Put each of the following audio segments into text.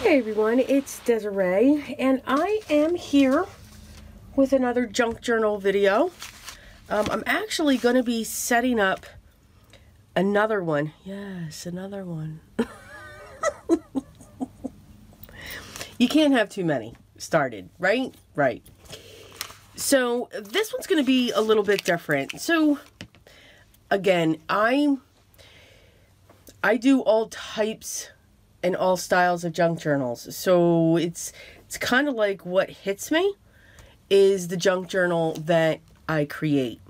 Hey everyone, it's Desiree, and I am here with another junk journal video. I'm actually going to be setting up another one. Yes, another one. You can't have too many started, right? Right. So this one's going to be a little bit different. So again, I do all types and all styles of junk journals. So it's kind of like what hits me is the junk journal that I create.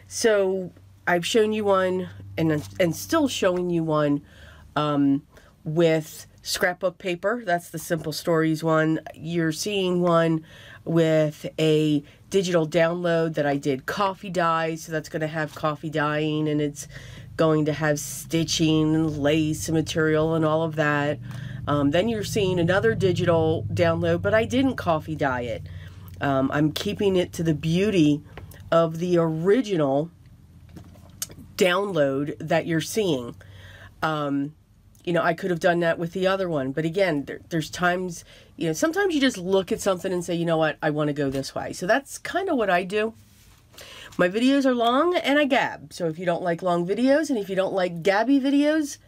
So I've shown you one and still showing you one with scrapbook paper. That's the Simple Stories one. You're seeing one with a digital download that I did coffee dye. So that's going to have coffee dyeing, and it's going to have stitching and lace material and all of that. Then you're seeing another digital download, but I didn't coffee dye it. I'm keeping it to the beauty of the original download that you're seeing. You know, I could have done that with the other one, but again, there's times, you know, sometimes you just look at something and say, you know what, I want to go this way. So that's kind of what I do. My videos are long and I gab. So if you don't like long videos and if you don't like gabby videos,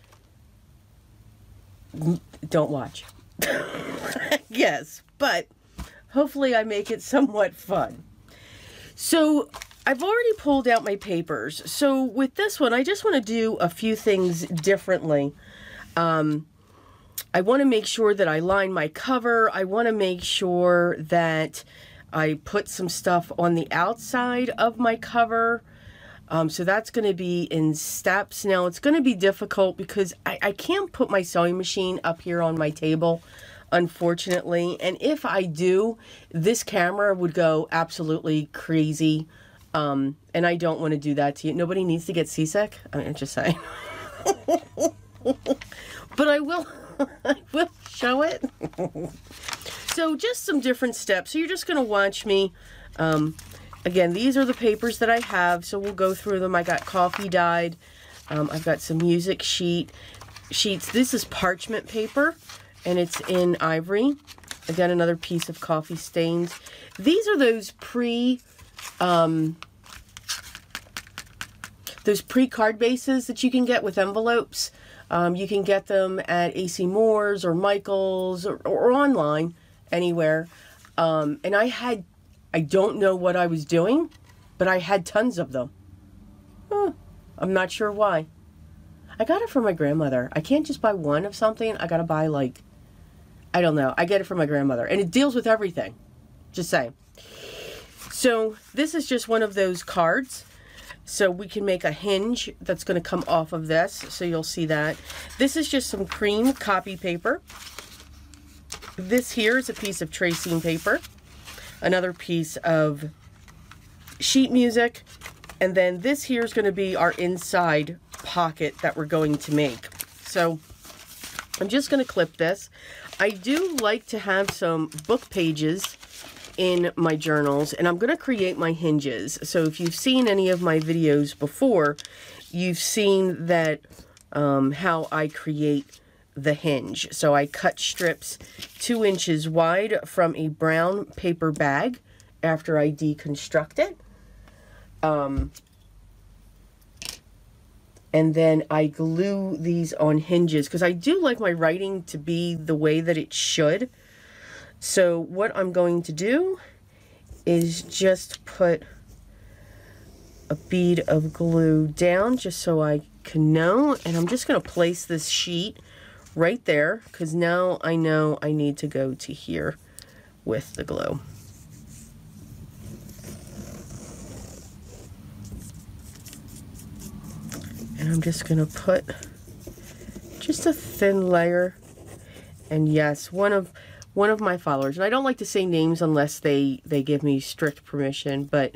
don't watch. Yes, but hopefully I make it somewhat fun. So I've already pulled out my papers. So with this one, I just want to do a few things differently. I want to make sure that I line my cover. I want to make sure that I put some stuff on the outside of my cover. So that's going to be in steps. Now it's going to be difficult because I can't put my sewing machine up here on my table, unfortunately. And if I do, this camera would go absolutely crazy. And I don't want to do that to you. Nobody needs to get seasick. I mean, I'm just saying. But I will show it. So just some different steps. So you're just going to watch me. Again, these are the papers that I have, so we'll go through them. I got coffee dyed. I've got some music sheets. This is parchment paper, and it's in ivory. Again, another piece of coffee stains. These are those pre-card bases that you can get with envelopes. You can get them at AC Moore's or Michael's or online, anywhere. And I don't know what I was doing, but I had tons of them. I'm not sure why. I got it from my grandmother. I can't just buy one of something. I gotta buy, like, I don't know. I get it from my grandmother. And it deals with everything. Just saying. So this is just one of those cards. So we can make a hinge that's going to come off of this. So you'll see that. This is just some cream copy paper. This here is a piece of tracing paper. Another piece of sheet music. And then this here is going to be our inside pocket that we're going to make. So I'm just going to clip this. I do like to have some book pages in my journals, and I'm going to create my hinges. So if you've seen any of my videos before, you've seen that how I create the hinge. So I cut strips 2 inches wide from a brown paper bag after I deconstruct it. And then I glue these on hinges because I do like my writing to be the way that it should. So what I'm going to do is just put a bead of glue down just so I can know. And I'm just going to place this sheet right there because now I know I need to go to here with the glue. And I'm just going to put just a thin layer. And yes, one of my followers, and I don't like to say names unless they give me strict permission, but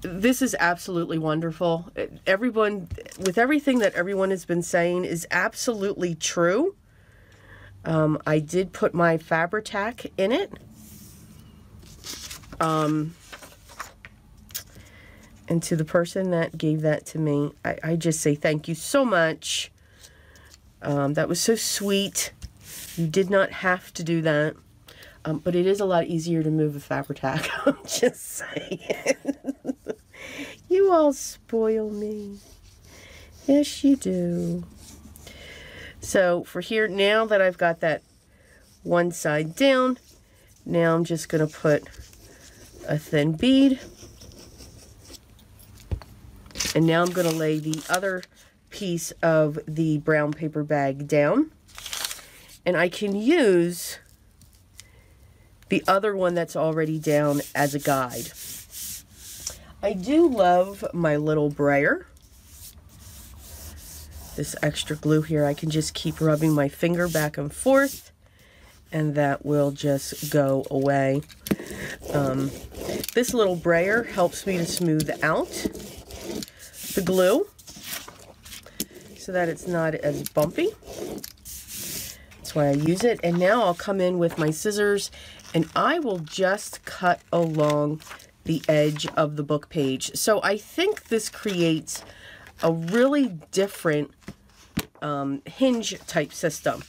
this is absolutely wonderful. Everyone, with everything that everyone has been saying, is absolutely true. I did put my Fabri-Tac in it. And to the person that gave that to me, I just say thank you so much. That was so sweet. You did not have to do that. But it is a lot easier to move a Fabri-Tac. I'm just saying. You all spoil me. Yes, you do. So for here, now that I've got that one side down, now I'm just going to put a thin bead. And now I'm going to lay the other piece of the brown paper bag down. And I can use the other one that's already down as a guide. I do love my little brayer. This extra glue here, I can just keep rubbing my finger back and forth, and that will just go away. This little brayer helps me to smooth out the glue so that it's not as bumpy. That's why I use it. And now I'll come in with my scissors and I will just cut along the edge of the book page. So I think this creates a really different hinge type system.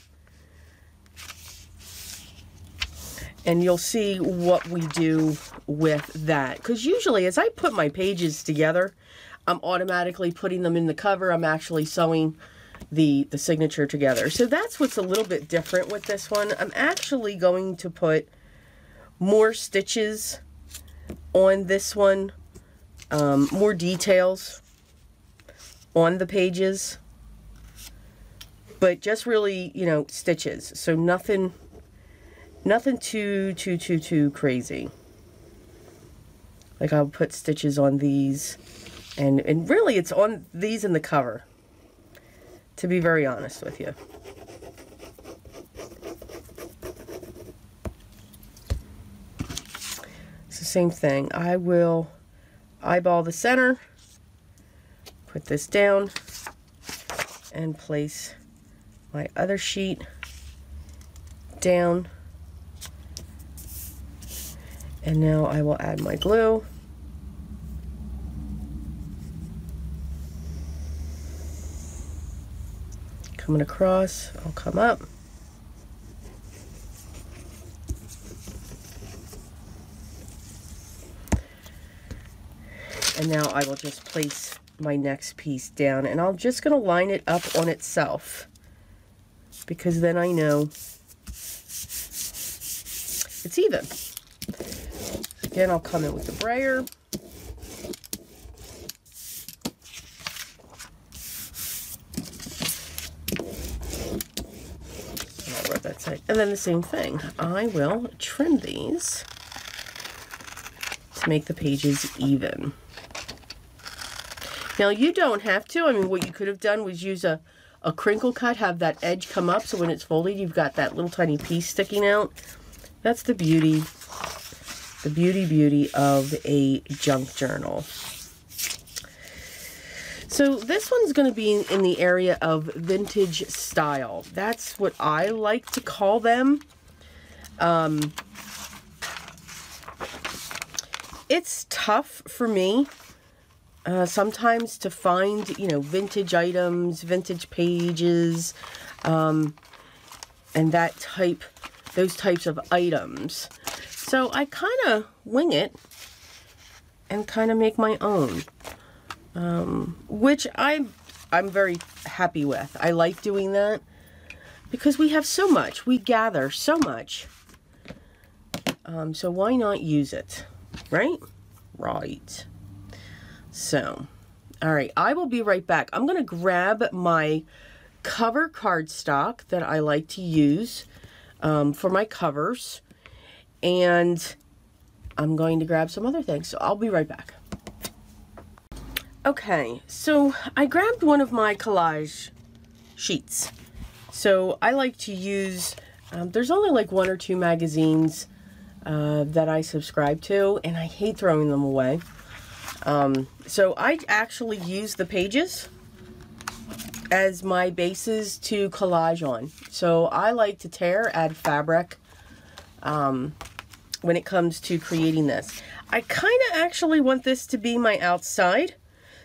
And you'll see what we do with that. Because usually as I put my pages together, I'm automatically putting them in the cover. I'm actually sewing the signature together. So that's what's a little bit different with this one. I'm actually going to put more stitches on this one, more details on the pages, but just really, you know, stitches. So nothing too crazy. Like I'll put stitches on these, and really it's on these in the cover, to be very honest with you. It's the same thing. I will eyeball the center, put this down, and place my other sheet down. And now I will add my glue. Coming across, I'll come up. And now I will just place my next piece down, and I'm just going to line it up on itself, because then I know it's even. Again, I'll come in with the brayer. And I'll rub that side. And then the same thing. I will trim these to make the pages even. Now, you don't have to. I mean, what you could have done was use a crinkle cut, have that edge come up, so when it's folded, you've got that little tiny piece sticking out. That's the beauty of a junk journal. So this one's going to be in the area of vintage style. That's what I like to call them. It's tough for me sometimes to find, you know, vintage items, vintage pages, and those types of items. So I kind of wing it and kind of make my own, which I'm very happy with. I like doing that because we have so much. We gather so much. So why not use it, right? Right. So, all right, I will be right back. I'm going to grab my cover cardstock that I like to use for my covers. And I'm going to grab some other things, so I'll be right back. Okay, so I grabbed one of my collage sheets. So I like to use, there's only like 1 or 2 magazines that I subscribe to, and I hate throwing them away. So I actually use the pages as my bases to collage on. So I like to tear, add fabric, when it comes to creating this. I kind of actually want this to be my outside,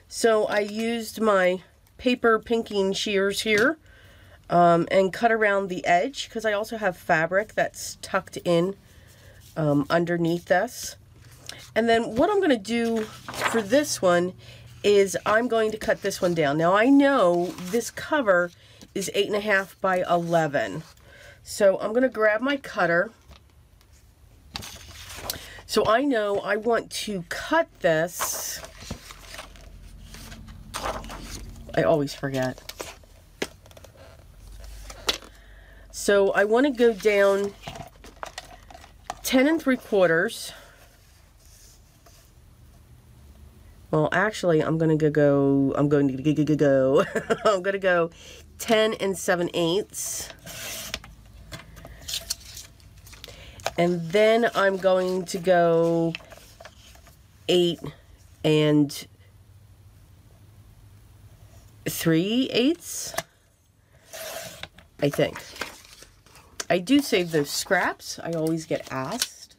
so I used my paper pinking shears here and cut around the edge, because I also have fabric that's tucked in underneath this. And then what I'm going to do for this one is I'm going to cut this one down. Now I know this cover is 8.5 by 11. So I'm going to grab my cutter. So I know I want to cut this. I always forget. So I want to go down 10 3/4. Well, actually, I'm going to go 10 7/8. And then I'm going to go 8 3/8, I think. I do save those scraps. I always get asked.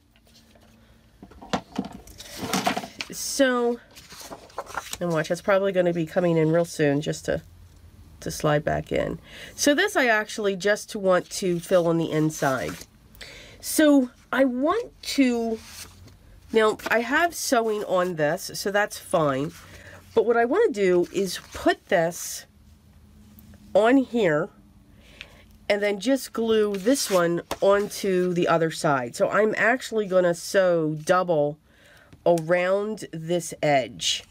So, and watch, that's probably going to be coming in real soon just to slide back in. So this I actually just want to fill on the inside. So I want to, now I have sewing on this, so that's fine. But what I want to do is put this on here and then just glue this one onto the other side. So I'm actually going to sew double around this edge.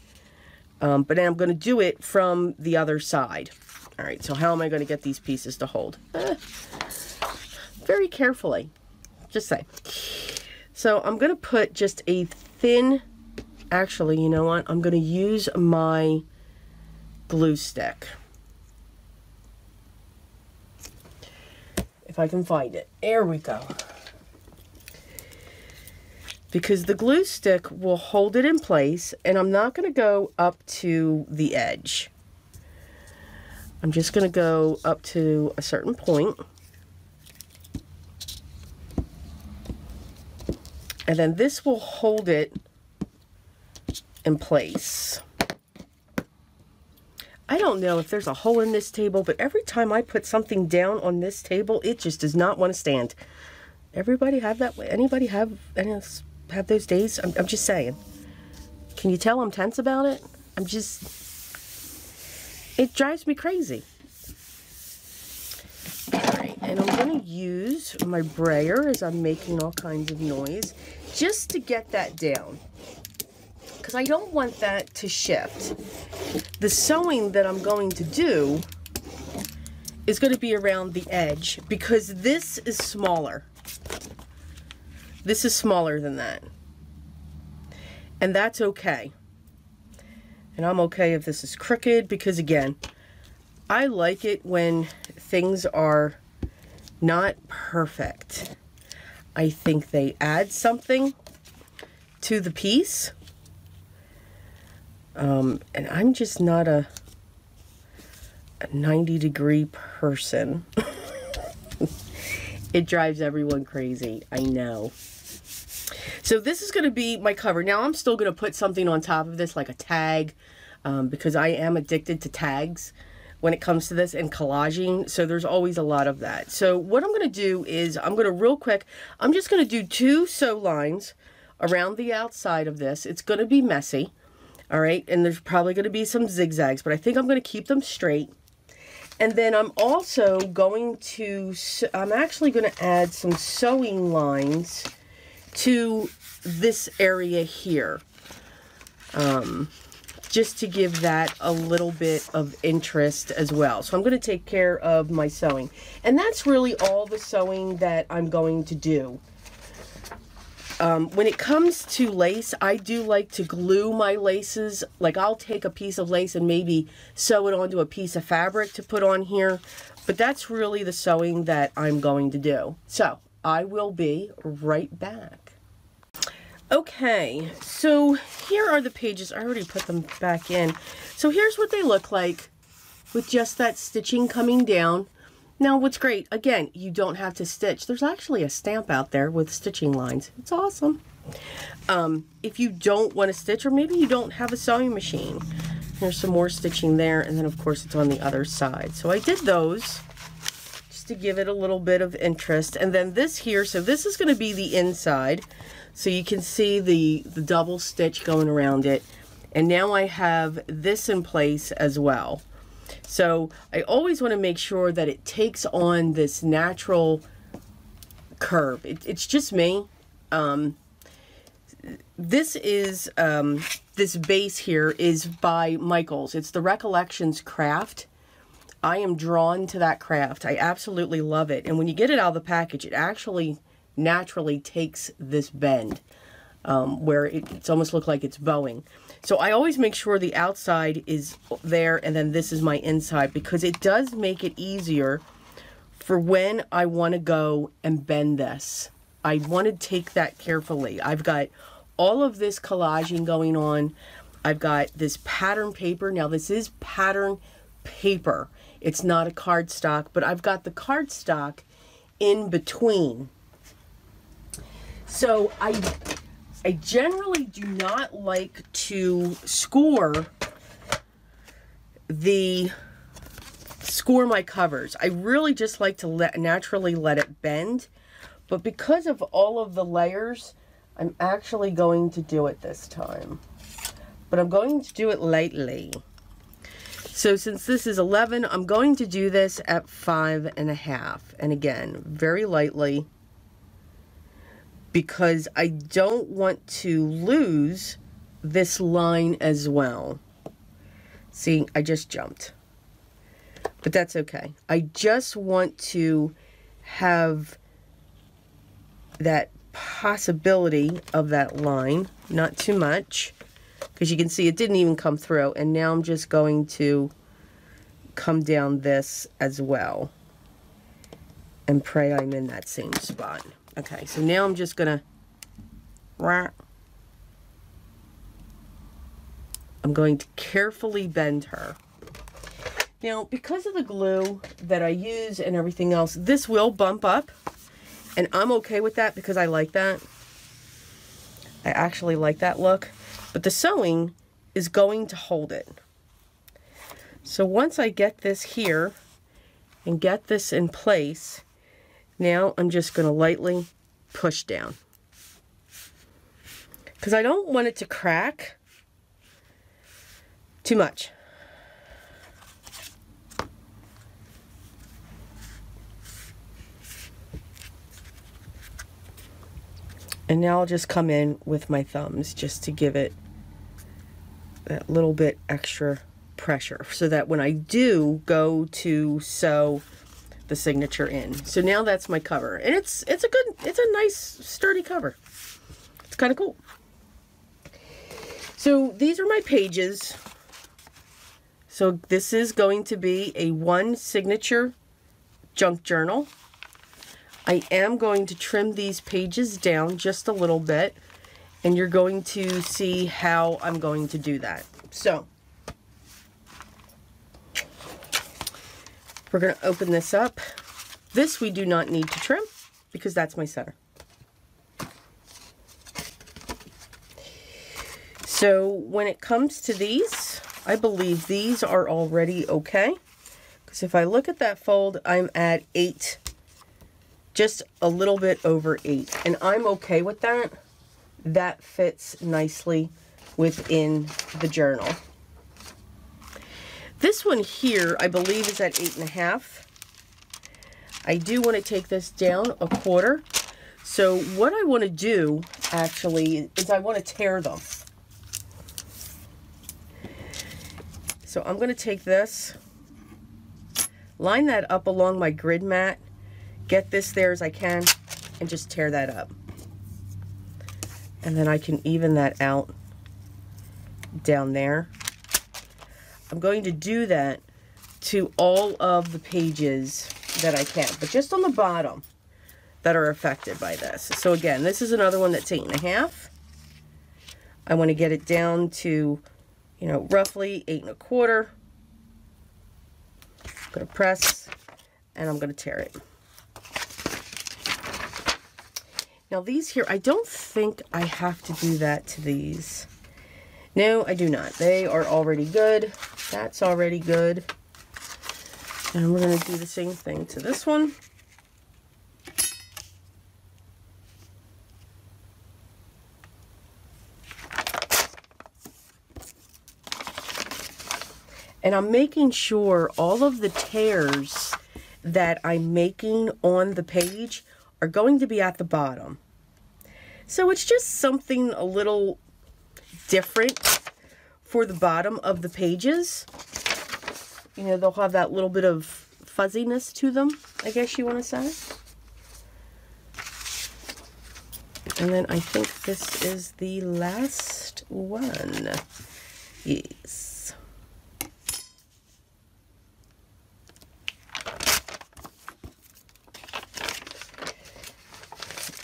But then I'm going to do it from the other side. All right, so how am I going to get these pieces to hold? Very carefully, just say. So I'm going to put just a thin, actually, you know what? I'm going to use my glue stick. If I can find it. There we go. Because the glue stick will hold it in place, and I'm not going to go up to the edge. I'm just going to go up to a certain point. And then this will hold it in place. I don't know if there's a hole in this table, but every time I put something down on this table, it just does not want to stand. Everybody have that way? Anybody have those days? I'm just saying. Can you tell I'm tense about it? It drives me crazy. Alright, and I'm going to use my brayer as I'm making all kinds of noise just to get that down. Because I don't want that to shift. The sewing that I'm going to do is going to be around the edge because this is smaller. This is smaller than that. And that's okay. And I'm okay if this is crooked because, again, I like it when things are not perfect. I think they add something to the piece. And I'm just not a 90-degree person. It drives everyone crazy, I know. So this is going to be my cover. Now I'm still going to put something on top of this, like a tag, because I am addicted to tags when it comes to this and collaging. So there's always a lot of that. So what I'm going to do is I'm going to real quick, I'm just going to do 2 sew lines around the outside of this. It's going to be messy. All right, and there's probably going to be some zigzags, but I think I'm going to keep them straight. And then I'm also going to, I'm actually going to add some sewing lines to this area here. Just to give that a little bit of interest as well. So I'm going to take care of my sewing. And that's really all the sewing that I'm going to do. When it comes to lace, I do like to glue my laces. Like I'll take a piece of lace and maybe sew it onto a piece of fabric to put on here. But that's really the sewing that I'm going to do. So I will be right back. Okay, so here are the pages. I already put them back in. So here's what they look like with just that stitching coming down. Now what's great, again, you don't have to stitch. There's actually a stamp out there with stitching lines. It's awesome. If you don't want to stitch, or maybe you don't have a sewing machine, there's some more stitching there, and then of course it's on the other side. So I did those. to give it a little bit of interest. And then this here, so this is going to be the inside. So you can see the double stitch going around it. And now I have this in place as well. So I always want to make sure that it takes on this natural curve. It's just me. This is, this base here is by Michaels. It's the Recollections craft. I am drawn to that craft. I absolutely love it. And when you get it out of the package, it actually naturally takes this bend where it's almost look like it's bowing. So I always make sure the outside is there and then this is my inside, because it does make it easier for when I want to go and bend this. I want to take that carefully. I've got all of this collaging going on. I've got this pattern paper. Now this is pattern paper. It's not a cardstock, but I've got the cardstock in between. So I generally do not like to score my covers. I really just like to naturally let it bend. But because of all of the layers, I'm actually going to do it this time. But I'm going to do it lightly. So since this is 11, I'm going to do this at 5.5. And again, very lightly, because I don't want to lose this line as well. See, I just jumped. But that's okay. I just want to have that possibility of that line, not too much, because you can see it didn't even come through. And now I'm just going to come down this as well and pray I'm in that same spot. Okay, so now I'm just gonna, I'm going to carefully bend her. Now, because of the glue that I use and everything else, this will bump up, and I'm okay with that because I like that. I actually like that look, but the sewing is going to hold it. So once I get this here and get this in place, now I'm just going to lightly push down, because I don't want it to crack too much. And now I'll just come in with my thumbs just to give it that little bit extra pressure, so that when I do go to sew the signature in. So now that's my cover, and it's a nice sturdy cover. It's kind of cool. So these are my pages. So this is going to be a 1 signature junk journal. I am going to trim these pages down just a little bit, and you're going to see how I'm going to do that. So we're going to open this up. This we do not need to trim because that's my center. So when it comes to these, I believe these are already okay, because if I look at that fold, I'm at 8, just a little bit over 8, and I'm okay with that. That fits nicely within the journal. This one here, I believe, is at 8.5. I do want to take this down 1/4. So what I want to do, actually, is I want to tear them. So I'm going to take this, line that up along my grid mat, get this there as I can, and just tear that up. And then I can even that out down there. I'm going to do that to all of the pages that I can, but just on the bottom that are affected by this. So again, this is another one that's 8.5. I want to get it down to, you know, roughly 8.25. I'm going to press, and I'm going to tear it. Now these here, I don't think I have to do that to these. No, I do not. They are already good. That's already good. And we're going to do the same thing to this one. And I'm making sure all of the tears that I'm making on the page are going to be at the bottom. So it's just something a little different for the bottom of the pages. You know, they'll have that little bit of fuzziness to them, I guess you want to say. And then I think this is the last one. Yes.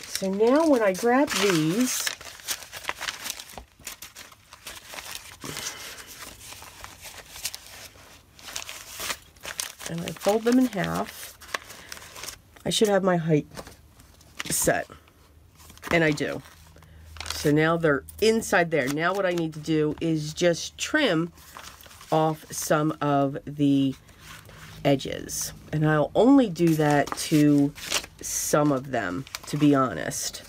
So now when I grab these, and I fold them in half, I should have my height set. And I do. So now they're inside there. Now what I need to do is just trim off some of the edges. And I'll only do that to some of them, to be honest.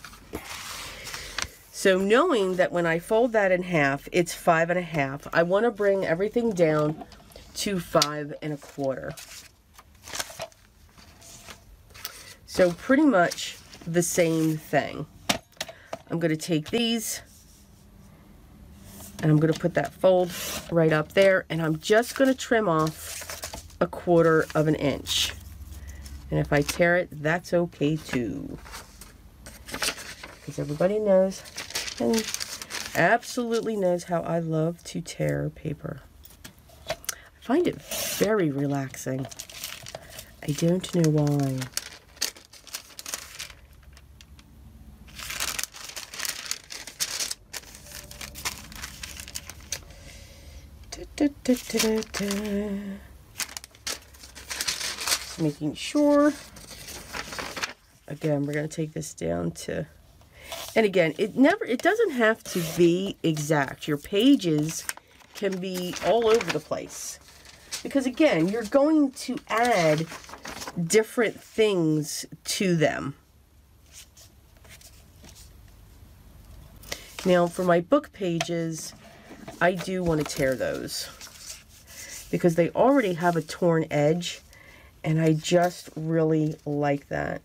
So knowing that when I fold that in half, it's 5 1/2, I want to bring everything down to 5 1/4. So pretty much the same thing. I'm going to take these and I'm going to put that fold right up there, and I'm just going to trim off 1/4 inch. And if I tear it, that's okay too. Because everybody knows and absolutely knows how I love to tear paper. I find it very relaxing. I don't know why. Just making sure. Again, we're going to take this down to, and again, it doesn't have to be exact. Your pages can be all over the place. Because again, you're going to add different things to them. Now, for my book pages, I do want to tear those because they already have a torn edge, and I just really like that.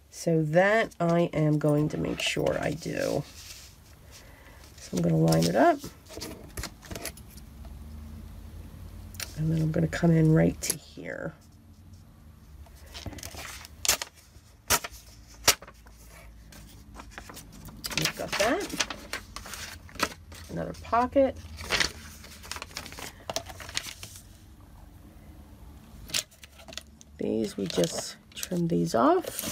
So that I am going to make sure I do. So I'm going to line it up. And then I'm going to come in right to here. We've got that. Another pocket. These, we just trim these off.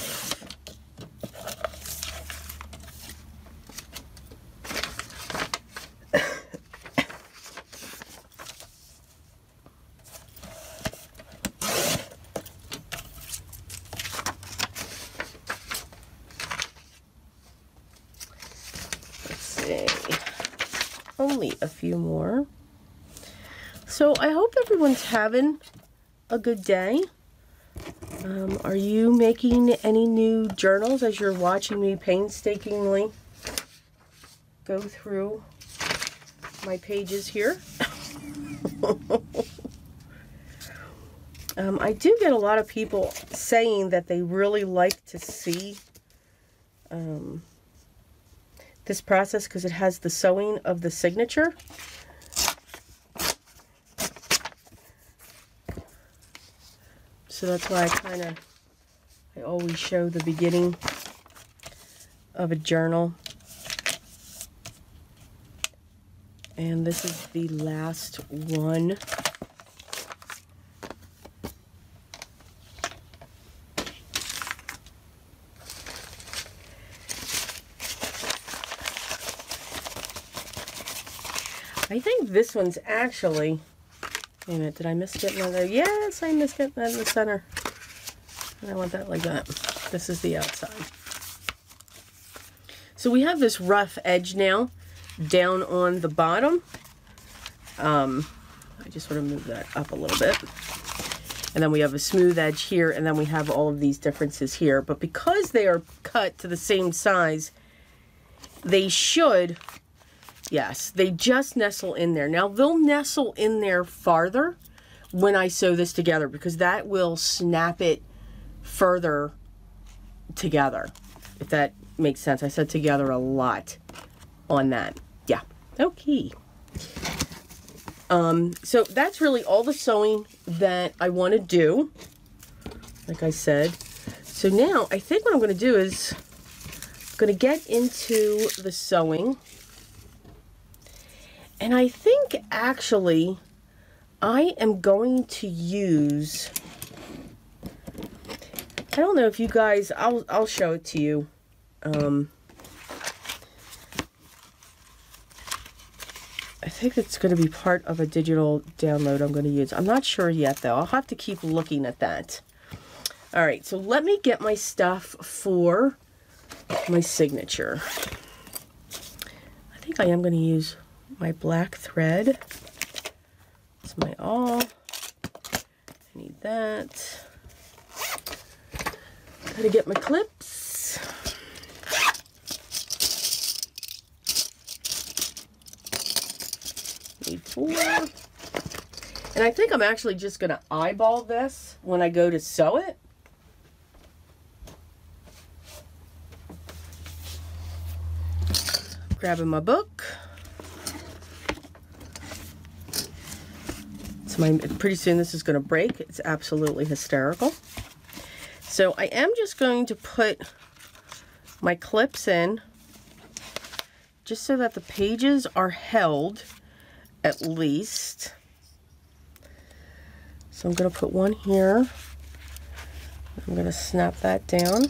Let's see. Only a few more. So I hope everyone's having a good day. Are you making any new journals as you're watching me painstakingly go through my pages here? I do get a lot of people saying that they really like to see this process because it has the sewing of the signature. So that's why I always show the beginning of a journal. And this is the last one. I think this one's actually, wait a minute, did I miss getting another? Yes, I missed getting that in the center. And I want that like that. This is the outside. So we have this rough edge now down on the bottom. I just want to move that up a little bit. And then we have a smooth edge here, and then we have all of these differences here. But because they are cut to the same size, they should, yes, they just nestle in there. Now, they'll nestle in there farther when I sew this together, because that will snap it further together, if that makes sense. I said together a lot on that. Yeah. Okay. So that's really all the sewing that I want to do, like I said. So now I think what I'm going to do is I'm going to get into the sewing. And I think actually I am going to use, I don't know if you guys, I'll show it to you. I think it's going to be part of a digital download I'm going to use. I'm not sure yet, though. I'll have to keep looking at that. All right, so let me get my stuff for my signature. I think I am going to use my black thread. It's my awl. I need that. Gotta get my clips. Need 4. And I think I'm actually just going to eyeball this when I go to sew it. Grabbing my book. Pretty soon this is going to break. It's absolutely hysterical. So I am just going to put my clips in just so that the pages are held at least. So I'm going to put one here. I'm going to snap that down.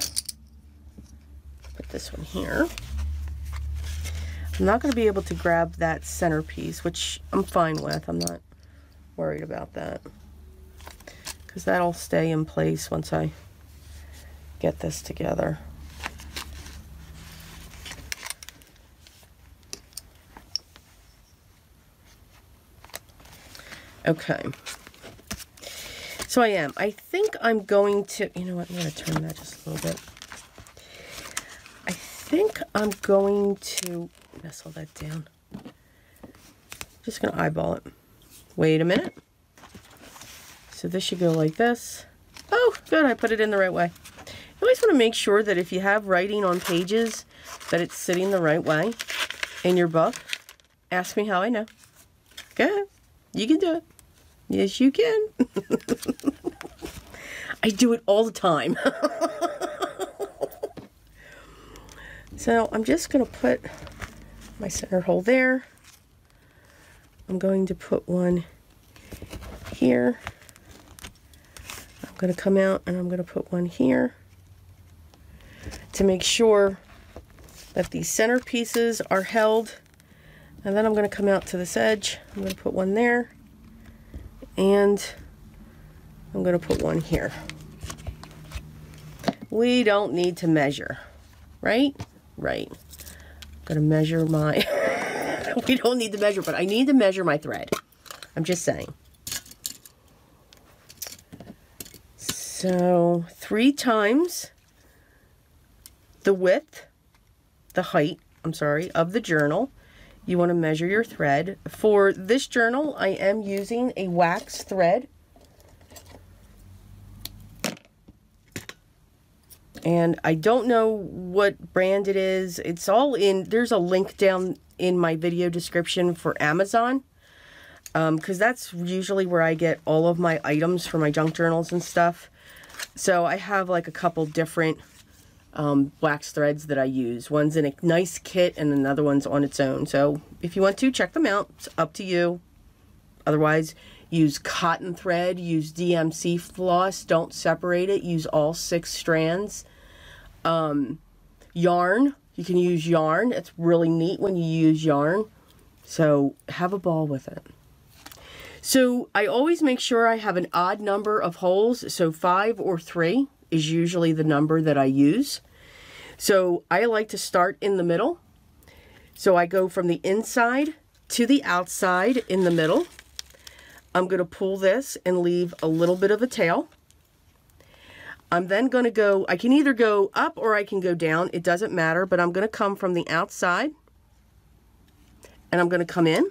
Put this one here. I'm not going to be able to grab that centerpiece, which I'm fine with. I'm not worried about that, because that'll stay in place once I get this together. Okay, so I think I'm going to, you know what, I'm going to turn that just a little bit. I think I'm going to nestle that down. Just going to eyeball it. Wait a minute. So this should go like this. Oh, good, I put it in the right way. You always want to make sure that if you have writing on pages, that it's sitting the right way in your book. Ask me how I know. Go ahead. You can do it. Yes, you can. I do it all the time. So I'm just going to put my center hole there. I'm going to put one here. I'm going to come out and I'm going to put one here to make sure that these center pieces are held. And then I'm going to come out to this edge. I'm going to put one there. And I'm going to put one here. We don't need to measure, right? Right. I'm going to measure my... We don't need to measure, but I need to measure my thread. I'm just saying. So 3 times the width, the height, I'm sorry, of the journal. You want to measure your thread. For this journal, I am using a wax thread. And I don't know what brand it is. It's all in, there's a link down in my video description for Amazon, because that's usually where I get all of my items for my junk journals and stuff. So I have like a couple different wax threads that I use. One's in a nice kit and another one's on its own. So if you want to, check them out. It's up to you. Otherwise, use cotton thread, use DMC floss, don't separate it, use all 6 strands. Yarn, you can use yarn. It's really neat when you use yarn. So have a ball with it. So I always make sure I have an odd number of holes. So 5 or 3 is usually the number that I use. So I like to start in the middle. So I go from the inside to the outside in the middle. I'm going to pull this and leave a little bit of a tail. I'm then going to go, I can either go up or I can go down. It doesn't matter, but I'm going to come from the outside and I'm going to come in.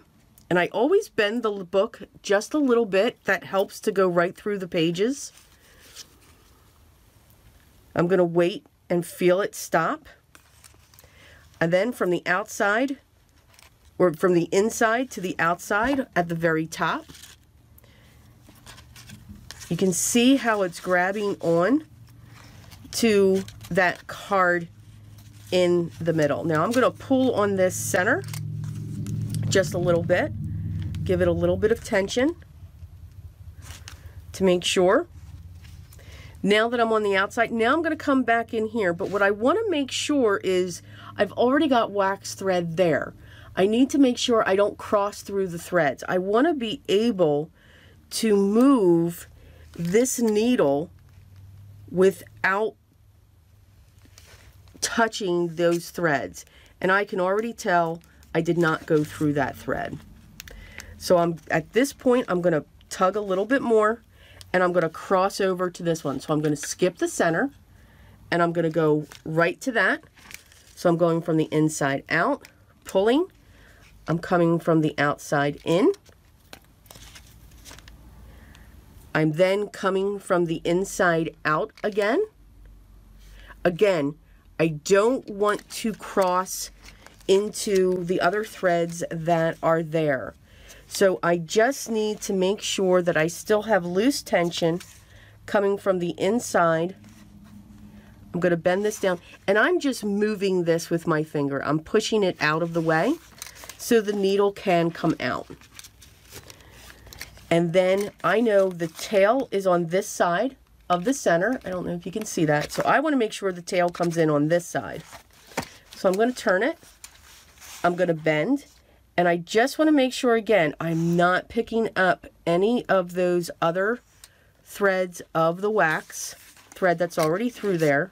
And I always bend the book just a little bit. That helps to go right through the pages. I'm going to wait and feel it stop. And then from the outside, or from the inside to the outside at the very top, you can see how it's grabbing on to that card in the middle. Now I'm going to pull on this center just a little bit, give it a little bit of tension to make sure. Now that I'm on the outside, now I'm going to come back in here, but what I want to make sure is I've already got wax thread there. I need to make sure I don't cross through the threads. I want to be able to move this needle without touching those threads. And I can already tell I did not go through that thread. So I'm at this point, I'm going to tug a little bit more and I'm going to cross over to this one. So I'm going to skip the center and I'm going to go right to that. So I'm going from the inside out, pulling. I'm coming from the outside in. I'm then coming from the inside out again. Again, I don't want to cross into the other threads that are there. So I just need to make sure that I still have loose tension coming from the inside. I'm going to bend this down and I'm just moving this with my finger. I'm pushing it out of the way so the needle can come out. And then I know the tail is on this side of the center. I don't know if you can see that. So I want to make sure the tail comes in on this side. So I'm going to turn it. I'm going to bend. And I just want to make sure, again, I'm not picking up any of those other threads of the wax thread that's already through there.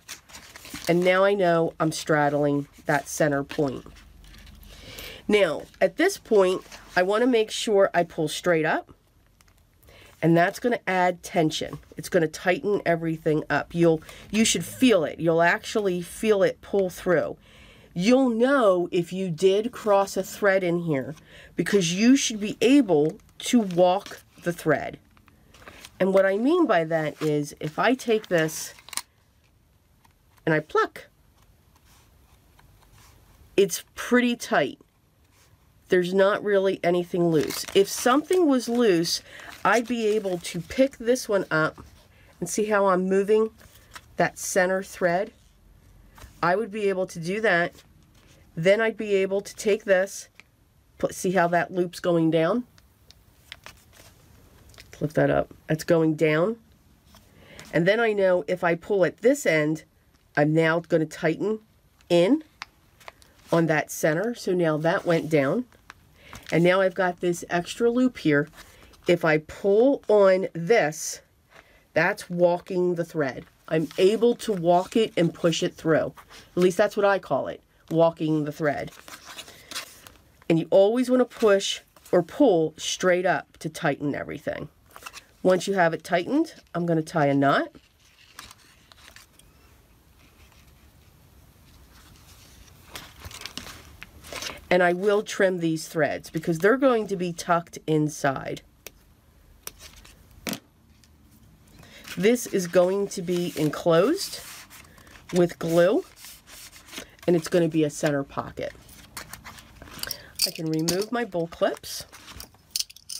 And now I know I'm straddling that center point. Now, at this point, I want to make sure I pull straight up. And that's going to add tension. It's going to tighten everything up. You should feel it. You'll actually feel it pull through. You'll know if you did cross a thread in here because you should be able to walk the thread. And what I mean by that is if I take this and I pluck, it's pretty tight. There's not really anything loose. If something was loose, I'd be able to pick this one up and see how I'm moving that center thread. I would be able to do that. Then I'd be able to take this, see how that loop's going down? Lift that up. That's going down. And then I know if I pull at this end, I'm now going to tighten in on that center. So now that went down. And now I've got this extra loop here. If I pull on this, that's walking the thread. I'm able to walk it and push it through. At least that's what I call it, walking the thread. And you always want to push or pull straight up to tighten everything. Once you have it tightened, I'm going to tie a knot. And I will trim these threads because they're going to be tucked inside. This is going to be enclosed with glue, and it's going to be a center pocket. I can remove my bull clips.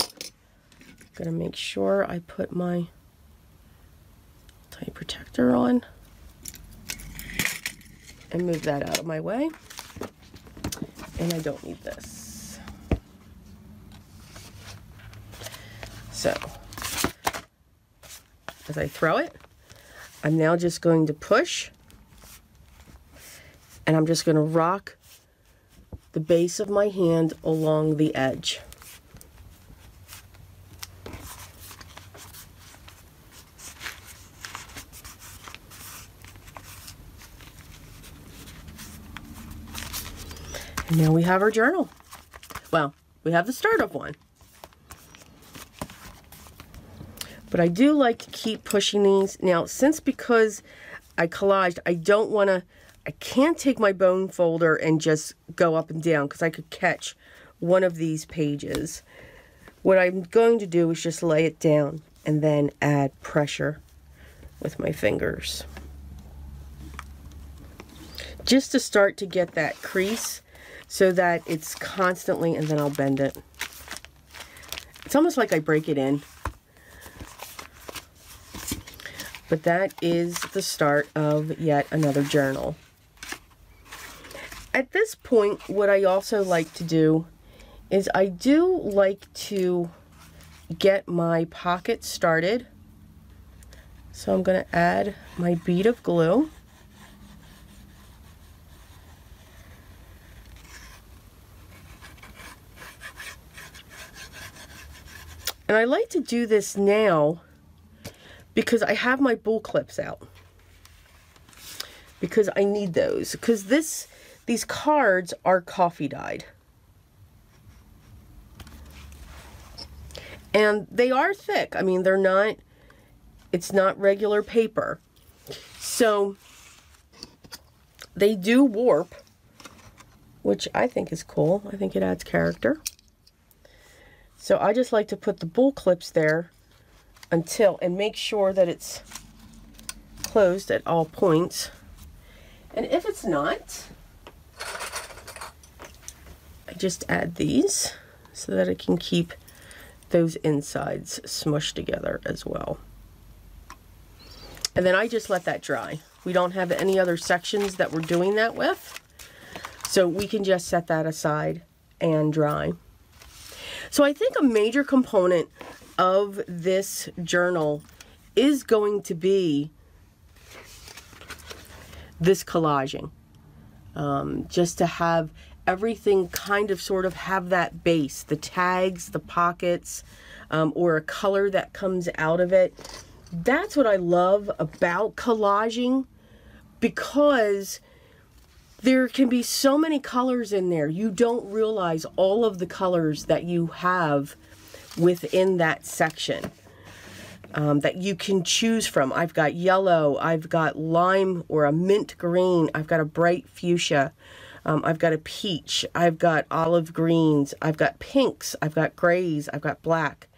I'm going to make sure I put my tie protector on and move that out of my way. And I don't need this. So, as I throw it, I'm now just going to push, and I'm just going to rock the base of my hand along the edge. And now we have our journal. Well, we have the start of one. But I do like to keep pushing these. Now, because I collaged, I can't take my bone folder and just go up and down because I could catch one of these pages. What I'm going to do is just lay it down and then add pressure with my fingers. Just to start to get that crease so that it's constantly, and then I'll bend it. It's almost like I break it in. But that is the start of yet another journal. At this point, what I also like to do is I do like to get my pocket started. So I'm going to add my bead of glue. And I like to do this now because I have my bull clips out. Because I need those. Because these cards are coffee dyed. And they are thick. I mean, they're not, it's not regular paper. So they do warp, which I think is cool. I think it adds character. So I just like to put the bull clips there and make sure that it's closed at all points. And if it's not, I just add these so that it can keep those insides smushed together as well. And then I just let that dry. We don't have any other sections that we're doing that with, so we can just set that aside and dry. So I think a major component of this journal is going to be this collaging. Just to have everything kind of sort of have that base, the tags, the pockets, or a color that comes out of it. That's what I love about collaging, because there can be so many colors in there. You don't realize all of the colors that you have within that section that you can choose from. I've got yellow, I've got lime or a mint green, I've got a bright fuchsia, I've got a peach, I've got olive greens, I've got pinks, I've got grays, I've got black,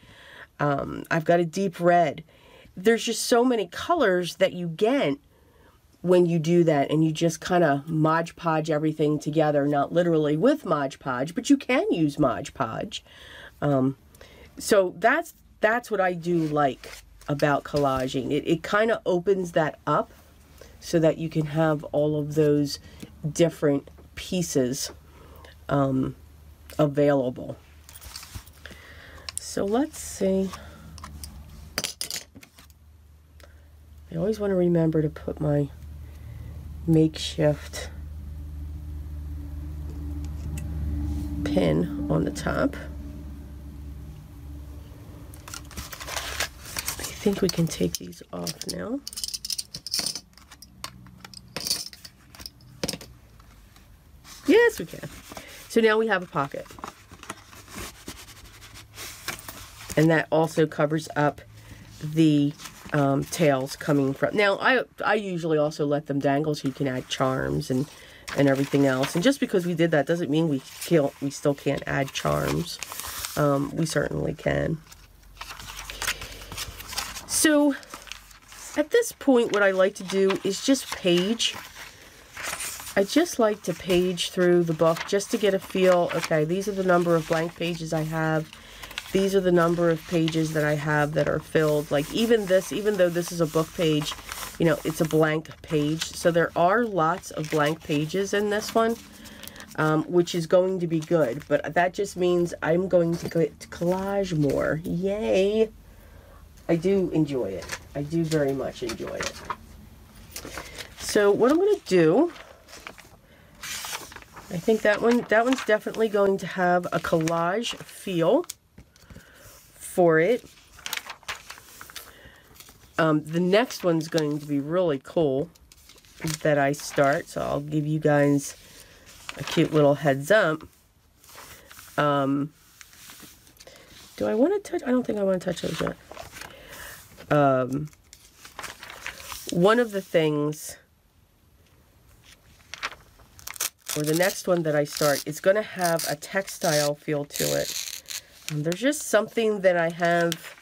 I've got a deep red. There's just so many colors that you get when you do that, and you just kind of Mod Podge everything together. Not literally with Mod Podge, but you can use Mod Podge. So that's what I do like about collaging. It kind of opens that up so that you can have all of those different pieces available. So let's see. I always want to remember to put my makeshift pin on the top. I think we can take these off now. Yes, we can. So now we have a pocket. And that also covers up the tails coming from. Now, I usually also let them dangle so you can add charms and everything else. And just because we did that doesn't mean we still can't add charms. We certainly can. So, at this point, what I like to do is just page. I just like to page through the book just to get a feel. Okay, these are the number of blank pages I have. These are the number of pages that I have that are filled. Like even this, even though this is a book page, you know, it's a blank page. So there are lots of blank pages in this one, which is going to be good. But that just means I'm going to get to collage more. Yay! I do enjoy it. I do very much enjoy it. So what I'm going to do, I think that one's definitely going to have a collage feel for it. The next one's going to be really cool that I start, so I'll give you guys a cute little heads up. Do I want to touch? I don't think I want to touch those yet. one of the things, or the next one that I start, is going to have a textile feel to it. There's just something that I have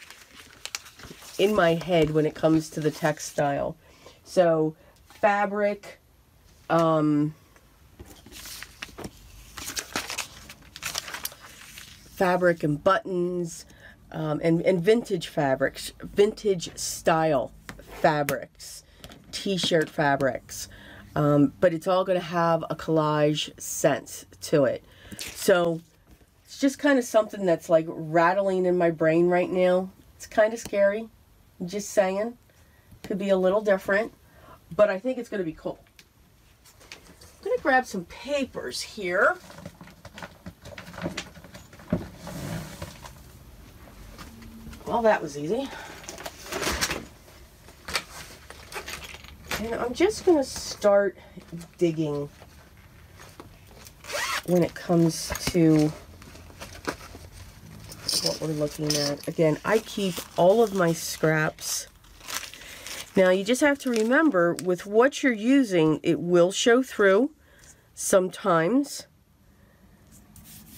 in my head when it comes to the textile. So fabric, fabric and buttons, and vintage fabrics, vintage style fabrics, t-shirt fabrics. But it's all going to have a collage sense to it. So it's just kind of something that's like rattling in my brain right now. It's kind of scary. I'm just saying. Could be a little different, but I think it's going to be cool. I'm going to grab some papers here. Well, that was easy. And I'm just going to start digging when it comes to what we're looking at. Again, I keep all of my scraps. Now, you just have to remember, with what you're using, it will show through sometimes.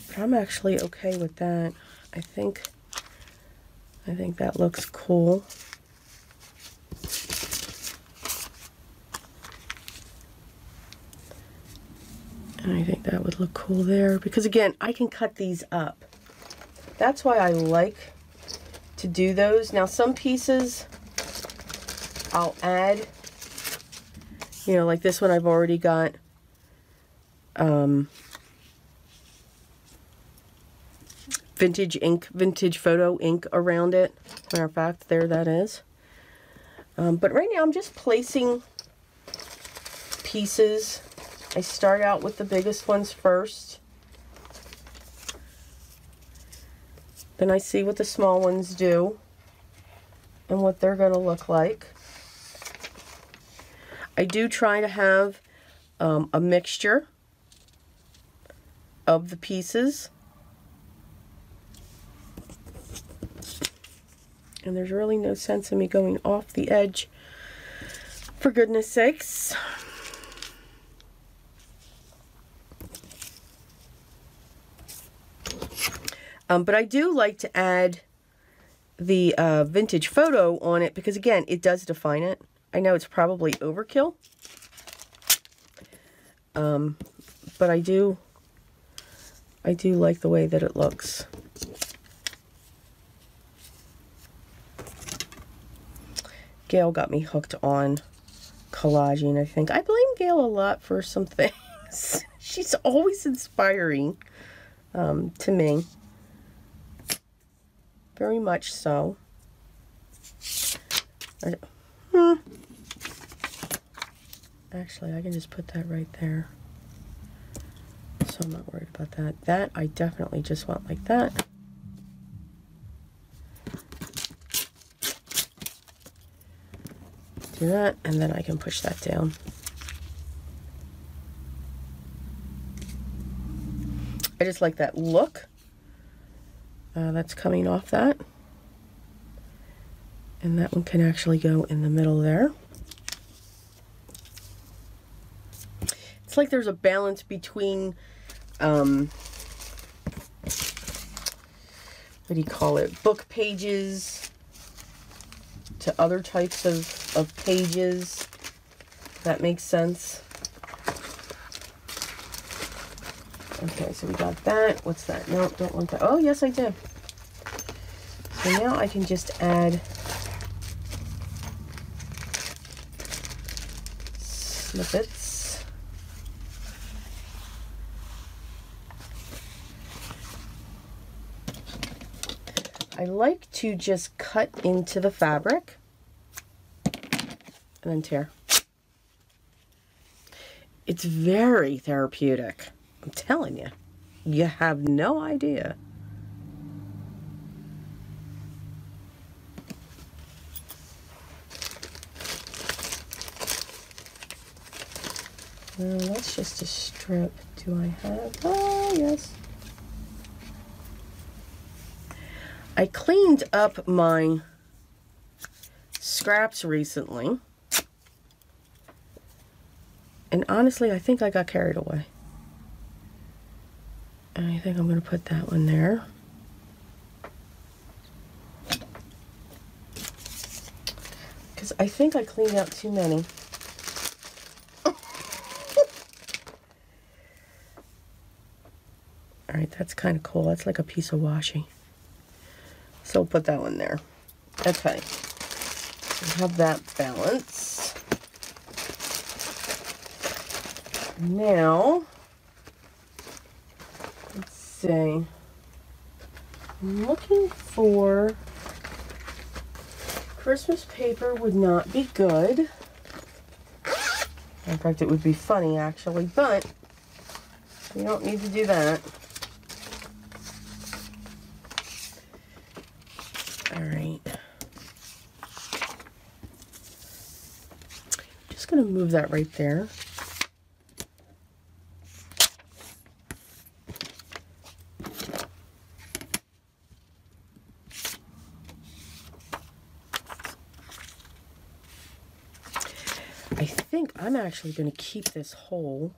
But I'm actually okay with that. I think that looks cool. And I think that would look cool there. Because again, I can cut these up. That's why I like to do those. Now, some pieces I'll add, you know, like this one I've already got vintage ink, vintage photo ink around it. Matter of fact, there that is. But right now I'm just placing pieces. I start out with the biggest ones first. Then I see what the small ones do and what they're going to look like. I do try to have a mixture of the pieces. And there's really no sense in me going off the edge, for goodness sakes. But I do like to add the vintage photo on it because, again, it does define it. I know it's probably overkill. But I do like the way that it looks. Gayle got me hooked on collaging, I think. I blame Gayle a lot for some things. She's always inspiring to me. Very much so. Actually, I can just put that right there. So I'm not worried about that. That I definitely just want like that. Do that, and then I can push that down. I just like that look. That's coming off that. And that one can actually go in the middle there. It's like there's a balance between, what do you call it, book pages to other types of pages, if that makes sense. Okay, so we got that. What's that? No, don't want that. Oh, yes, I do. So now I can just add snippets. I like to just cut into the fabric and then tear. It's very therapeutic. I'm telling you, you have no idea. Well, that's just a strip. Do I have? Oh, yes. I cleaned up my scraps recently. And honestly, I think I got carried away. And I think I'm going to put that one there. Because I think I cleaned out too many. Alright, that's kind of cool. That's like a piece of washi. So we'll put that one there. Okay. We have that balance. Now, let's see. I'm looking for Christmas paper would not be good. In fact, it would be funny actually, but we don't need to do that. All right. Just going to move that right there. I think I'm actually going to keep this whole.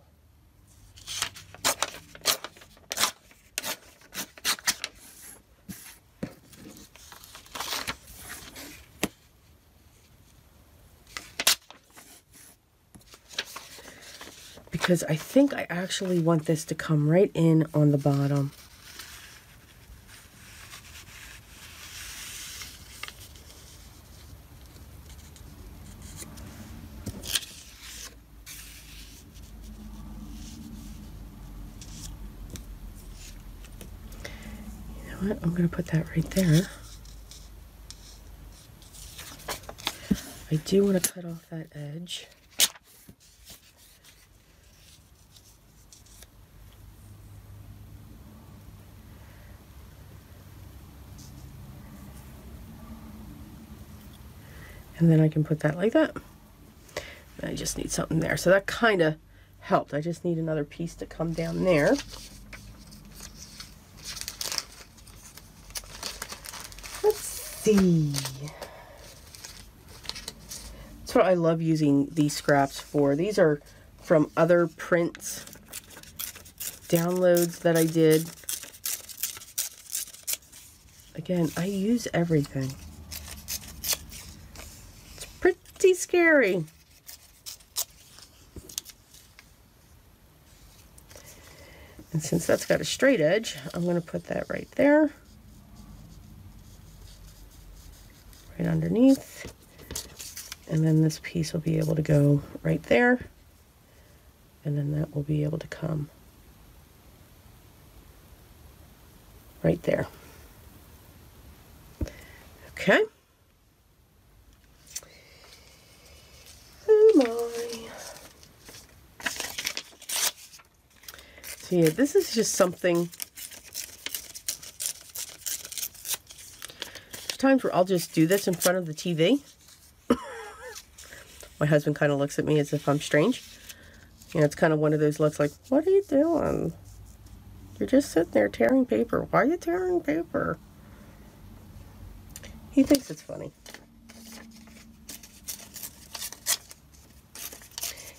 Because I think I actually want this to come right in on the bottom. What? I'm going to put that right there. I do want to cut off that edge. And then I can put that like that. And I just need something there. So that kind of helped. I just need another piece to come down there. See. That's what I love using these scraps for. These are from other prints, downloads that I did. Again, I use everything. It's pretty scary. And since that's got a straight edge, I'm going to put that right there. Right underneath, and then this piece will be able to go right there, and then that will be able to come right there. Okay. Oh my. So yeah, this is just something. Times where I'll just do this in front of the TV. My husband kind of looks at me as if I'm strange. You know, it's kind of one of those looks like, what are you doing? You're just sitting there tearing paper. Why are you tearing paper? He thinks it's funny.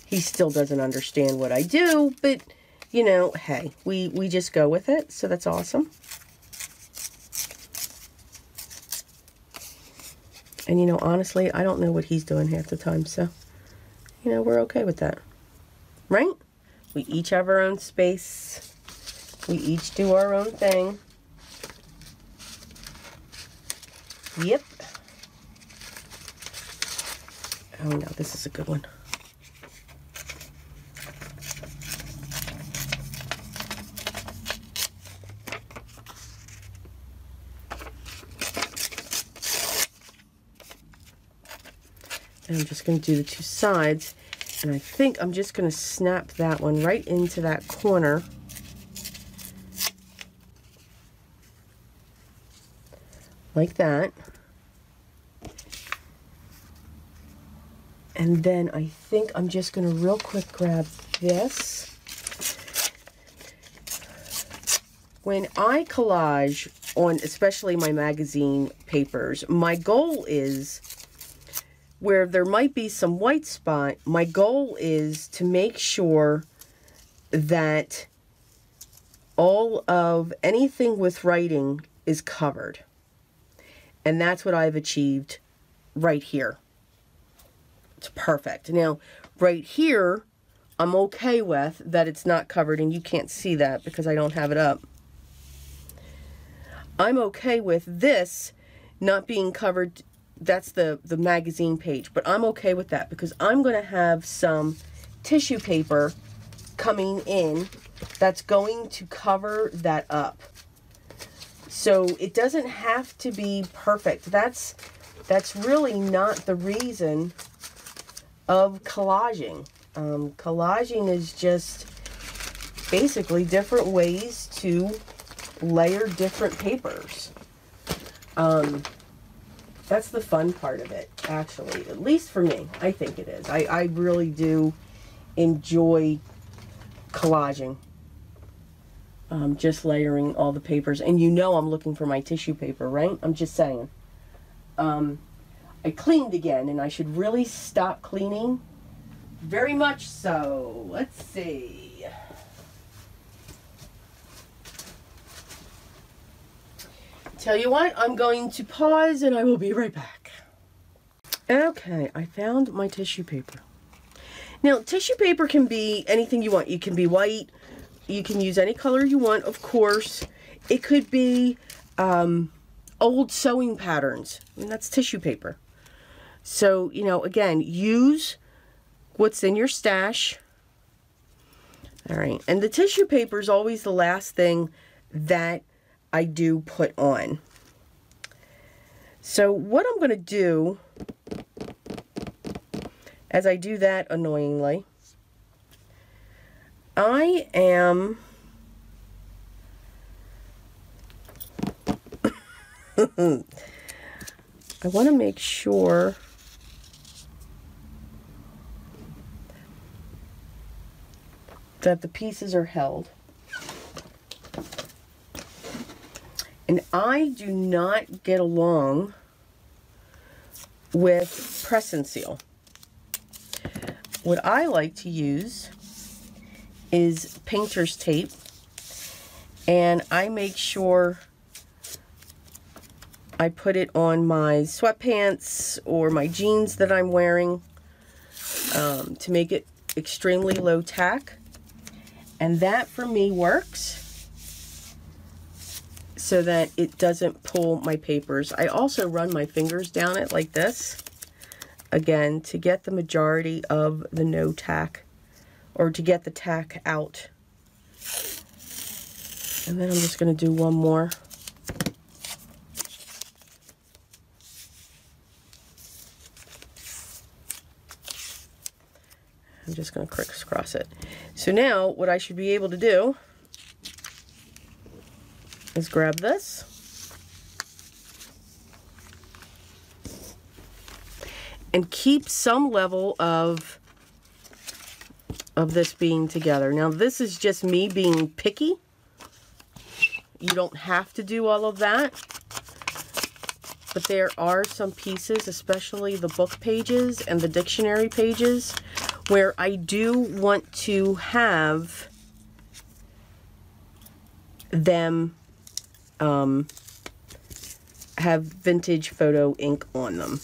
He still doesn't understand what I do, but, you know, hey, we just go with it, so that's awesome. And, you know, honestly, I don't know what he's doing half the time, so, you know, we're okay with that. Right? We each have our own space. We each do our own thing. Yep. Oh, no, this is a good one. And I'm just going to do the two sides, and I think I'm just going to snap that one right into that corner. Like that. And then I think I'm just going to real quick grab this. When I collage on especially my magazine papers, my goal is where there might be some white spot, my goal is to make sure that all of anything with writing is covered. And that's what I've achieved right here. It's perfect. Now, right here, I'm okay with that it's not covered, and you can't see that because I don't have it up. I'm okay with this not being covered. That's the magazine page, but I'm okay with that because I'm going to have some tissue paper coming in that's going to cover that up. So it doesn't have to be perfect. That's really not the reason of collaging. Collaging is just basically different ways to layer different papers. That's the fun part of it, actually. At least for me, I think it is. I really do enjoy collaging. Just layering all the papers. And you know I'm looking for my tissue paper, right? I'm just saying. I cleaned again, and I should really stop cleaning. Very much so. Let's see. Tell you what, I'm going to pause and I will be right back. Okay, I found my tissue paper. Now, tissue paper can be anything you want. You can be white. You can use any color you want, of course. It could be old sewing patterns. I mean, that's tissue paper. So, you know, again, use what's in your stash. All right, and the tissue paper is always the last thing that I do put on. So what I'm going to do, as I do that annoyingly, I am I want to make sure that the pieces are held. And I do not get along with press and seal. What I like to use is painter's tape, and I make sure I put it on my sweatpants or my jeans that I'm wearing to make it extremely low tack. And that for me works so that it doesn't pull my papers. I also run my fingers down it like this, again, to get the majority of the no tack, or to get the tack out. And then I'm just going to do one more. I'm just going to crisscross it. So now what I should be able to do is grab this and keep some level of this being together. Now this is just me being picky. You don't have to do all of that. But there are some pieces, especially the book pages and the dictionary pages, where I do want to have them have vintage photo ink on them.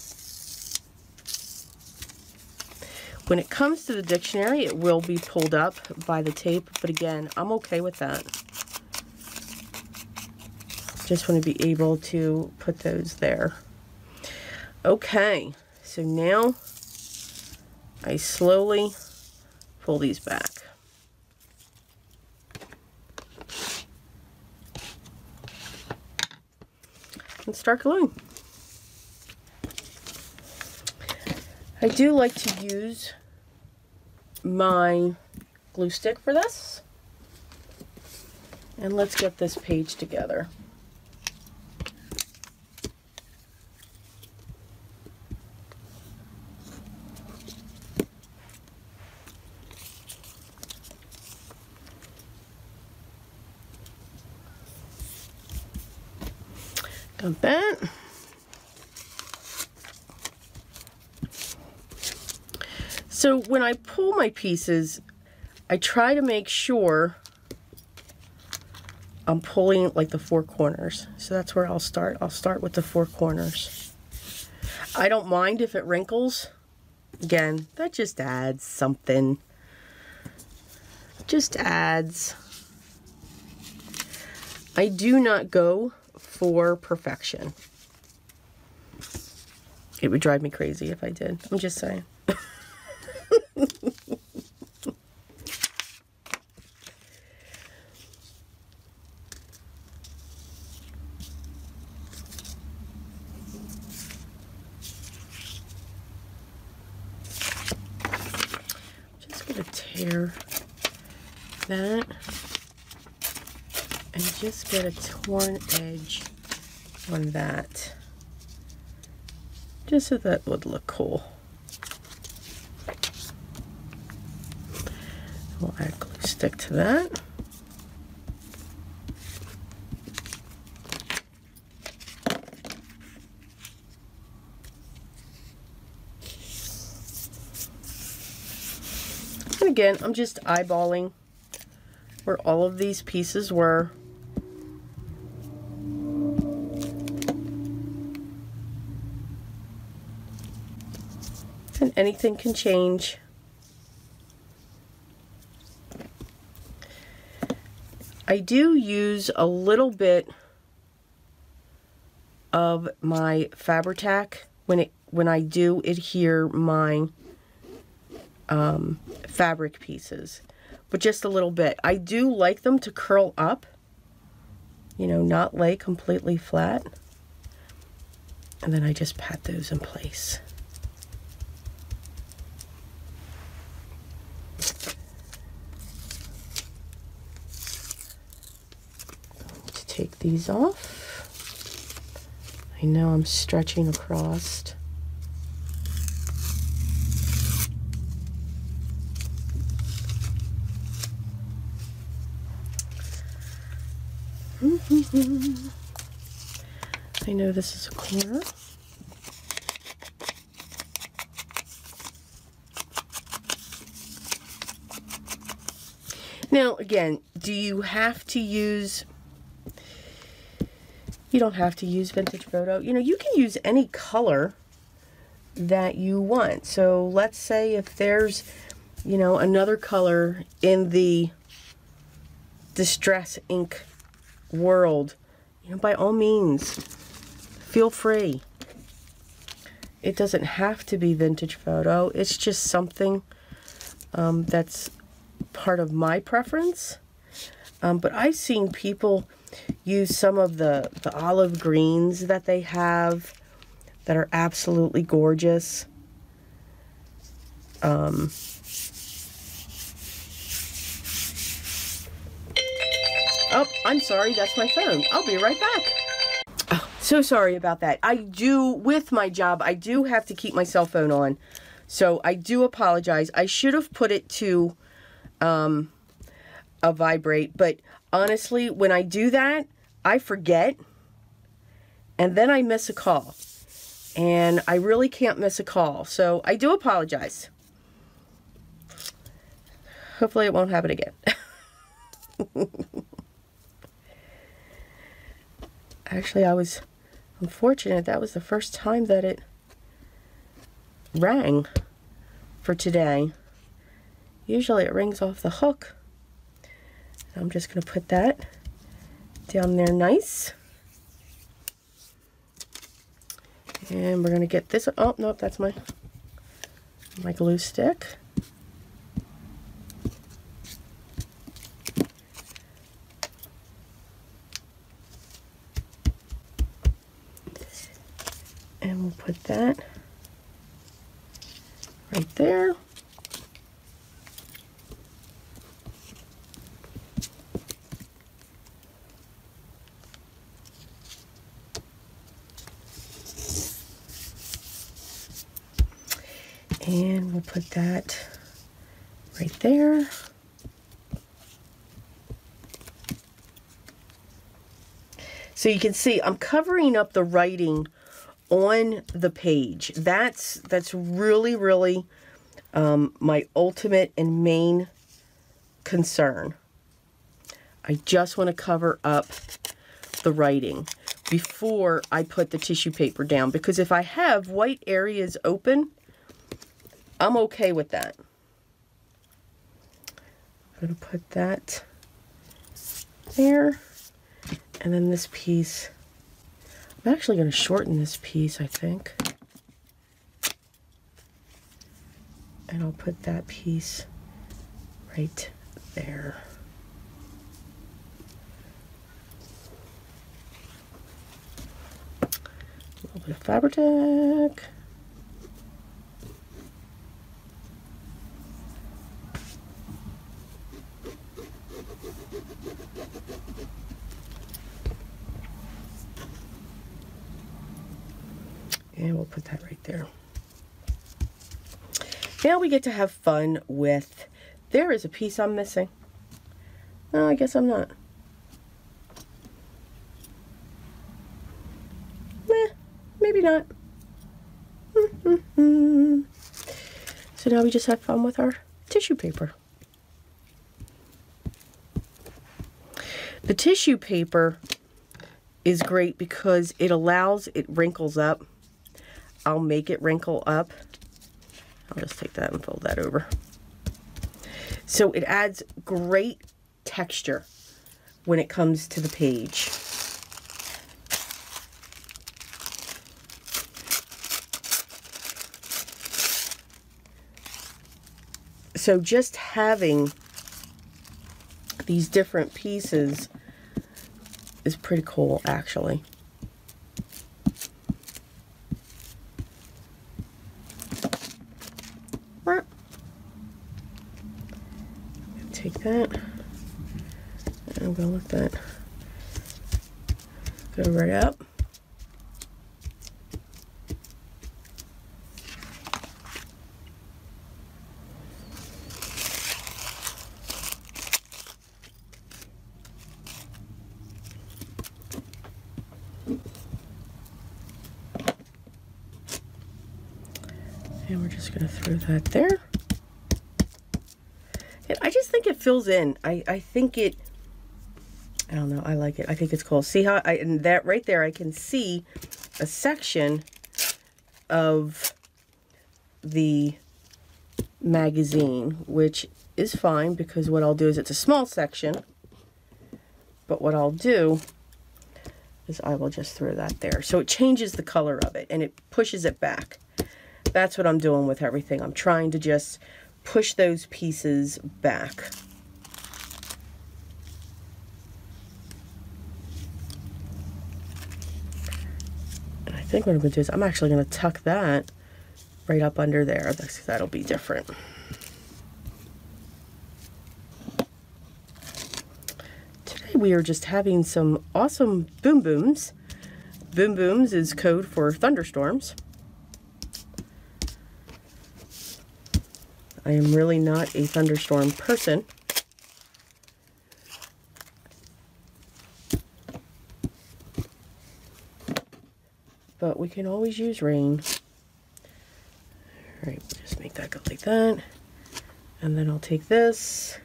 When it comes to the dictionary, it will be pulled up by the tape, but again, I'm okay with that. Just want to be able to put those there. Okay, so now I slowly pull these back. And start gluing. I do like to use my glue stick for this. And let's get this page together. Got that. So when I pull my pieces, I try to make sure I'm pulling like the 4 corners. So that's where I'll start. I'll start with the 4 corners. I don't mind if it wrinkles. Again, that just adds something. Just adds. I do not go for perfection. It would drive me crazy if I did. I'm just saying. Just gonna tear that and just get a torn edge on that, just so that would look cool. We'll add glue stick to that. And again, I'm just eyeballing where all of these pieces were. And anything can change. I do use a little bit of my Fabri-Tac when I do adhere my fabric pieces, but just a little bit. I do like them to curl up, you know, not lay completely flat. And then I just pat those in place. Take these off. I know I'm stretching across. I know this is a corner. Now, again, do you have to use... You don't have to use vintage photo. You know, you can use any color that you want. So let's say if there's, you know, another color in the distress ink world, you know, by all means, feel free. It doesn't have to be vintage photo. It's just something that's part of my preference. But I've seen people use some of the olive greens that they have that are absolutely gorgeous. Oh, I'm sorry, that's my phone. I'll be right back. Oh, so sorry about that. With my job, I do have to keep my cell phone on. So I do apologize. I should have put it to a vibrate, but honestly, when I do that, I forget, and then I miss a call, and I really can't miss a call, so I do apologize. Hopefully it won't happen again. Actually, I'm fortunate. That was the first time that it rang for today. Usually it rings off the hook. I'm just going to put that down there nice. And we're going to get this. Oh, nope, that's my glue stick. And we'll put that right there. And we'll put that right there. So you can see I'm covering up the writing on the page. That's really, really My ultimate and main concern, I just want to cover up the writing before I put the tissue paper down, because if I have white areas open, I'm okay with that. I'm going to put that there, and then this piece, I'm actually going to shorten this piece, I think, and I'll put that piece right there. A little bit of Fabri-Tac. And we'll put that right there. Now we get to have fun with, there is a piece I'm missing. No, I guess I'm not. Maybe not. So now we just have fun with our tissue paper. The tissue paper is great because it wrinkles up. I'll make it wrinkle up. I'll just take that and fold that over. So it adds great texture when it comes to the page. So just having these different pieces is pretty cool, actually. Take that, and I'm going to let that go right up. And we're just going to throw that there. And I just think it fills in. I think it, I don't know, I like it. I think it's cool. See how, and that right there, I can see a section of the magazine, which is fine because what I'll do is, it's a small section, but what I'll do is I will just throw that there. So it changes the color of it and it pushes it back. That's what I'm doing with everything. I'm trying to just push those pieces back. And I think what I'm going to do is I'm actually going to tuck that right up under there. That'll be different. Today we are just having some awesome boom booms. Boom booms is code for thunderstorms. I am really not a thunderstorm person. But we can always use rain. All right, we'll just make that go like that. And then I'll take this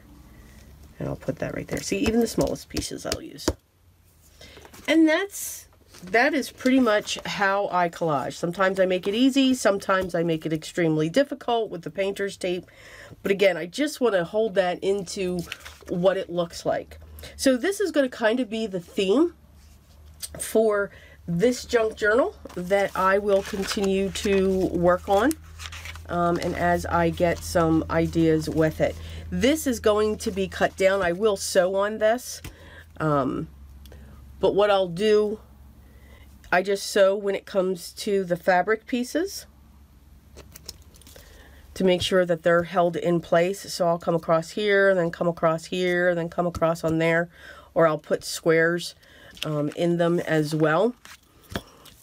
and I'll put that right there. See, even the smallest pieces I'll use. And that is pretty much how I collage. Sometimes I make it easy, sometimes I make it extremely difficult with the painter's tape. But again, I just want to hold that into what it looks like. So this is going to kind of be the theme for this junk journal that I will continue to work on. And as I get some ideas with it. This is going to be cut down. I will sew on this. But what I'll do, I just sew when it comes to the fabric pieces to make sure that they're held in place. So I'll come across here and then come across here and then come across on there, or I'll put squares in them as well.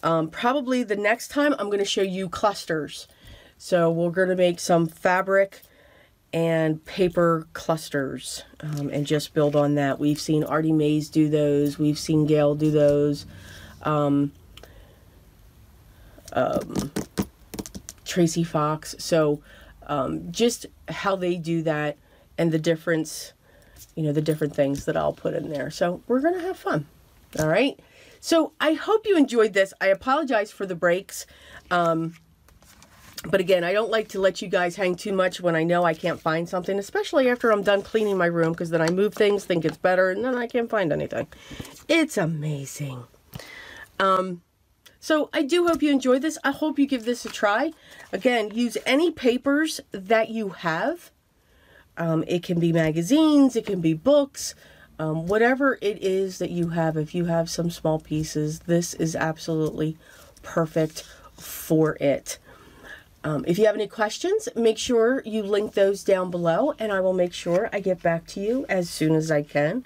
Probably the next time I'm going to show you clusters. So we're going to make some fabric and paper clusters and just build on that. We've seen Artie Mays do those. We've seen Gayle do those. Tracy Fox. So just how they do that and the difference, you know, the different things that I'll put in there. So we're going to have fun. All right. So I hope you enjoyed this. I apologize for the breaks. But again, I don't like to let you guys hang too much when I know I can't find something, especially after I'm done cleaning my room, because then I move things, think it's better, and then I can't find anything. It's amazing. So I do hope you enjoyed this. I hope you give this a try. Again, use any papers that you have. It can be magazines, it can be books, whatever it is that you have. If you have some small pieces, this is absolutely perfect for it. If you have any questions, make sure you link those down below, and I will make sure I get back to you as soon as I can.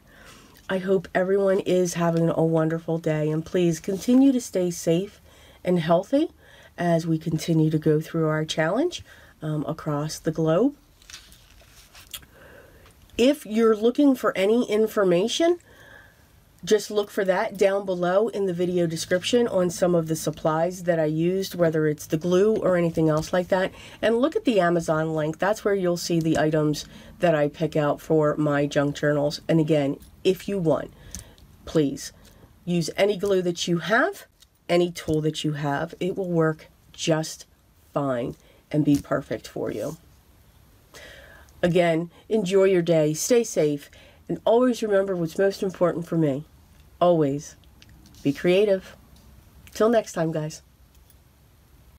I hope everyone is having a wonderful day, and please continue to stay safe and healthy as we continue to go through our challenge across the globe. If you're looking for any information, just look for that down below in the video description on some of the supplies that I used, whether it's the glue or anything else like that. And look at the Amazon link. That's where you'll see the items that I pick out for my junk journals. And again, if you want, please use any glue that you have, any tool that you have. It will work just fine and be perfect for you. Again, enjoy your day, stay safe, and always remember what's most important for me. Always be creative. Till next time, guys.